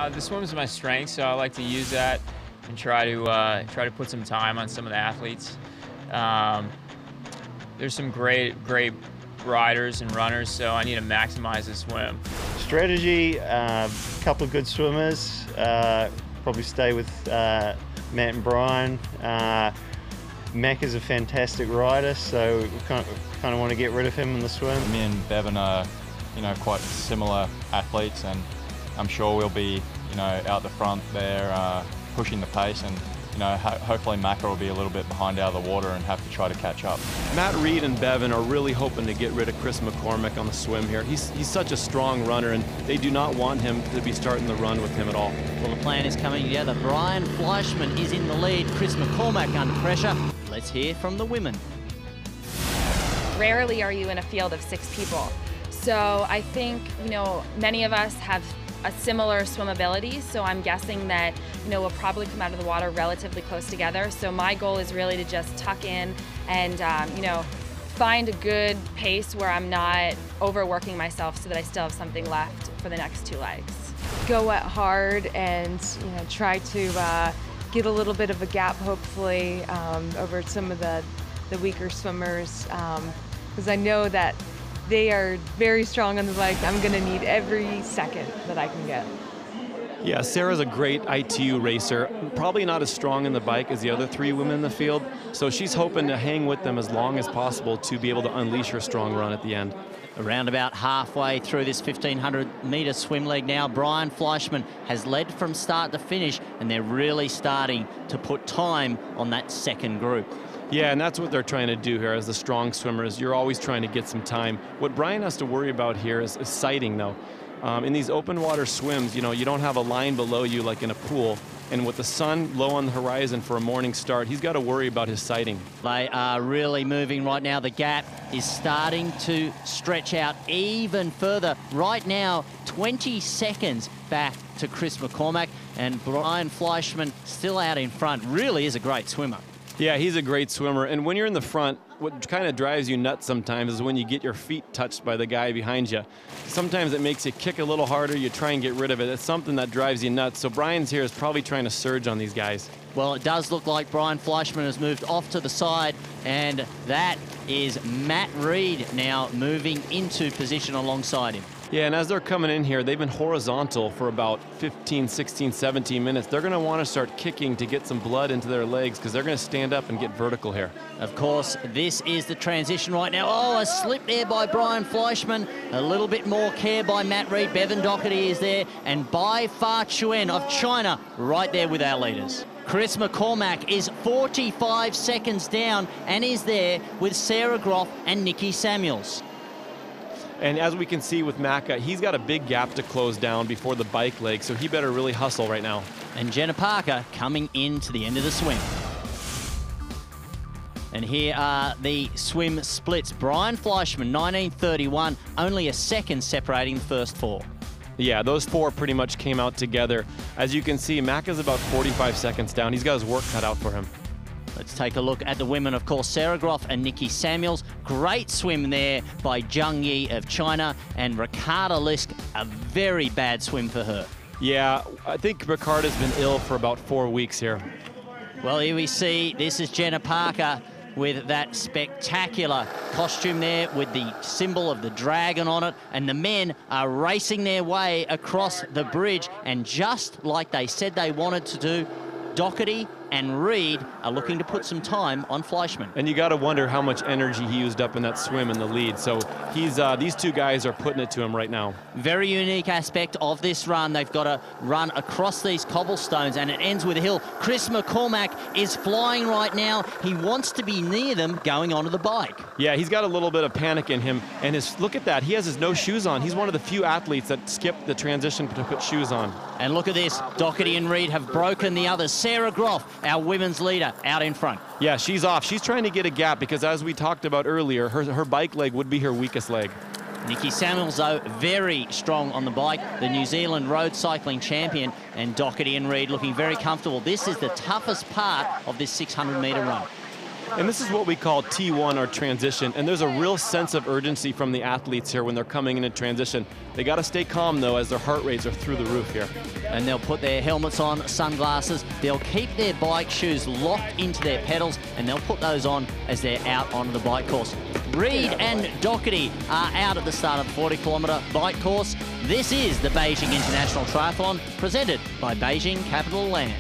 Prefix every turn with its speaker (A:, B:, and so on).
A: The swim is my strength, so I like to use that and try to put some time on some of the athletes. There's some great riders and runners, so I need to maximize the swim.
B: Strategy, a couple of good swimmers. Probably stay with Matt and Brian. Mac is a fantastic rider, so we kind of want to get rid of him in the swim.
C: Me and Bevan are, quite similar athletes, and I'm sure we'll be, out the front there pushing the pace, and hopefully Macca will be a little bit behind out of the water and have to try to catch up.
D: Matt Reed and Bevan are really hoping to get rid of Chris McCormick on the swim here. He's such a strong runner, and they do not want him to be starting the run with him at all.
E: Well, the plan is coming together. Brian Fleischmann is in the lead. Chris McCormack under pressure. Let's hear from the women.
F: Rarely are you in a field of 6 people. So I think, many of us have a similar swim ability, so I'm guessing that, we'll probably come out of the water relatively close together. So my goal is really to just tuck in and, find a good pace where I'm not overworking myself so that I still have something left for the next 2 legs.
G: Go at hard and, try to get a little bit of a gap, hopefully, over some of the weaker swimmers, because I know that they are very strong on the bike. I'm going to need every second that I can get.
D: Yeah, Sarah's a great ITU racer, probably not as strong in the bike as the other 3 women in the field, so she's hoping to hang with them as long as possible to be able to unleash her strong run at the end.
E: Around about halfway through this 1,500-metre swim leg now, Brian Fleischmann has led from start to finish, and they're really starting to put time on that second group.
D: Yeah, and that's what they're trying to do here as the strong swimmers. You're always trying to get some time. What Brian has to worry about here is sighting, though. In these open water swims, you don't have a line below you like in a pool. And with the sun low on the horizon for a morning start, he's got to worry about his sighting.
E: They are really moving right now. The gap is starting to stretch out even further. Right now, 20 seconds back to Chris McCormack, and Brian Fleischmann still out in front. Really is a great swimmer.
D: Yeah, he's a great swimmer. And when you're in the front, what kind of drives you nuts sometimes is when you get your feet touched by the guy behind you. Sometimes it makes you kick a little harder. You try and get rid of it. It's something that drives you nuts. So Brian's here is probably trying to surge on these guys.
E: Well, it does look like Brian Fleischmann has moved off to the side, and that is Matt Reed now moving into position alongside him.
D: Yeah, and as they're coming in here, they've been horizontal for about 15, 16, 17 minutes. They're going to want to start kicking to get some blood into their legs because they're going to stand up and get vertical here.
E: Of course, this is the transition right now. Oh, a slip there by Brian Fleischmann. A little bit more care by Matt Reed. Bevan Doherty is there, and Bai Fa Chuen of China right there with our leaders. Chris McCormack is 45 seconds down and is there with Sarah Groff and Nikki Samuels.
D: And as we can see with Macca, he's got a big gap to close down before the bike leg, so he better really hustle right now.
E: And Jenna Parker coming into the end of the swim. And here are the swim splits. Brian Fleischmann, 19:31, only a second separating the first 4.
D: Yeah, those 4 pretty much came out together. As you can see, Macca's about 45 seconds down. He's got his work cut out for him.
E: Let's take a look at the women, of course. Sarah Groff and Nikki Samuels. Great swim there by Zhang Yi of China. And Ricarda Lisk, a very bad swim for her.
D: Yeah, I think Ricarda's been ill for about 4 weeks here.
E: Well, here we see, this is Jenna Parker with that spectacular costume there with the symbol of the dragon on it. And the men are racing their way across the bridge. And just like they said they wanted to do, Doherty and Reed are looking to put some time on Fleischmann.
D: And you got to wonder how much energy he used up in that swim in the lead. So he's these 2 guys are putting it to him right now.
E: Very unique aspect of this run. They've got to run across these cobblestones, and it ends with a hill. Chris McCormack is flying right now. He wants to be near them going onto the bike.
D: Yeah, he's got a little bit of panic in him. And look at that. He has his no shoes on. He's one of the few athletes that skipped the transition to put shoes on.
E: And look at this. Doherty and Reed have broken the others. Sarah Groff, our women's leader, out in front.
D: Yeah, she's off. She's trying to get a gap because, as we talked about earlier, her bike leg would be her weakest leg.
E: Nikki Samuels, though, very strong on the bike, the New Zealand road cycling champion, and Doherty and Reed looking very comfortable. This is the toughest part of this 600-metre run.
D: And this is what we call T1 or transition. And there's a real sense of urgency from the athletes here when they're coming in transition. They got to stay calm though as their heart rates are through the roof here.
E: And they'll put their helmets on, sunglasses. They'll keep their bike shoes locked into their pedals, and they'll put those on as they're out onto the bike course. Reed and Doherty are out at the start of the 40-kilometre bike course. This is the Beijing International Triathlon, presented by Beijing Capital Land.